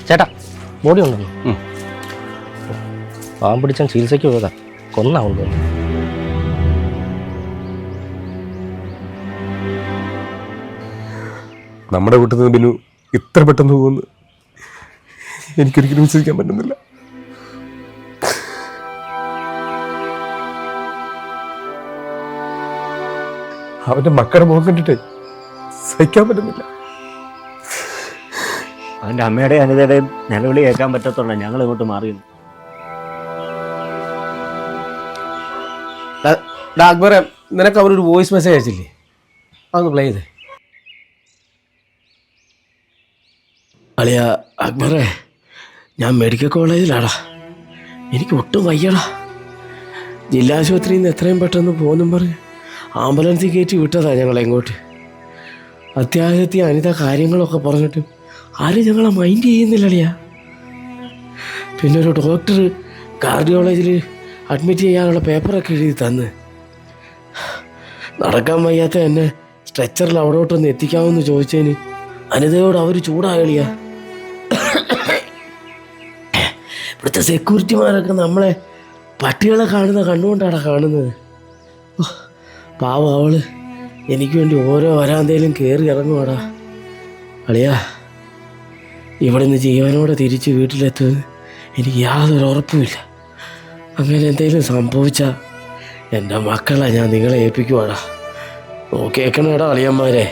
ചേട്ടാ ബോഡി ഉണ്ടല്ലോ. പാവം പിടിച്ചാൽ ചികിത്സയ്ക്ക് പോയതാ, കൊന്നാവും തോന്നുന്നു. നമ്മുടെ വീട്ടിൽ നിന്ന് ബിനു ഇത്ര പെട്ടെന്ന് പോകുന്നു എനിക്കൊരിക്കലും വിശ്വസിക്കാൻ പറ്റുന്നില്ല. അവന്റെ മക്കളുടെ മുഖം കണ്ടിട്ട് സഹിക്കാൻ പറ്റുന്നില്ല. അവൻ്റെ അമ്മയുടെയും അനിതയുടെയും നിലവിളി കേൾക്കാൻ പറ്റത്തുള്ള ഞങ്ങൾ ഇങ്ങോട്ട് മാറിയുന്നു. അക്ബറെ, നിനക്ക് അവരൊരു വോയിസ് മെസ്സേജ് അയച്ചില്ലേ? അതൊന്ന് പ്ലേ ചെയ്തേ. അളിയ അക്ബറെ, ഞാൻ മെഡിക്കൽ കോളേജിലാടാ. എനിക്ക് ഒട്ടും വയ്യടാ. ജില്ലാ ആശുപത്രിയിൽ നിന്ന് എത്രയും പെട്ടെന്ന് പോകുന്നും പറഞ്ഞ് ആംബുലൻസിൽ കയറ്റി വിട്ടതാ ഞങ്ങളെ ഇങ്ങോട്ട്. അത്യാവശ്യത്തിൽ അനിത കാര്യങ്ങളൊക്കെ പറഞ്ഞിട്ടും ആരും ഞങ്ങളെ മൈൻഡ് ചെയ്യുന്നില്ല അളിയ. പിന്നെ ഒരു ഡോക്ടർ കാർഡിയോളജിയിൽ അഡ്മിറ്റ് ചെയ്യാനുള്ള പേപ്പറൊക്കെ എഴുതി തന്ന്. നടക്കാൻ വയ്യാത്ത എന്നെ സ്ട്രെച്ചറിൽ അവിടോട്ടൊന്ന് എത്തിക്കാമെന്ന് ചോദിച്ചതിന് അനിതയോട് അവർ ചൂടാകളിയ. ഇവിടുത്തെ സെക്യൂരിറ്റിമാരൊക്കെ നമ്മളെ പട്ടികളെ കാണുന്ന കണ്ണുകൊണ്ടാണ് കാണുന്നത്. പാവം അവള് എനിക്ക് വേണ്ടി ഓരോ വരാന്തയിലും കയറി ഇറങ്ങുവാടാ. അളിയാ, ഇവിടെ നിന്ന് ജീവനോടെ തിരിച്ച് വീട്ടിലെത്തുമെന്ന് എനിക്ക് യാതൊരു ഉറപ്പുമില്ല. അങ്ങനെ എന്തെങ്കിലും സംഭവിച്ചാൽ എൻ്റെ മക്കളെ ഞാൻ നിങ്ങളെ ഏൽപ്പിക്കുവാടാ. നോക്കിയേക്കണേടാ അളിയന്മാരെ.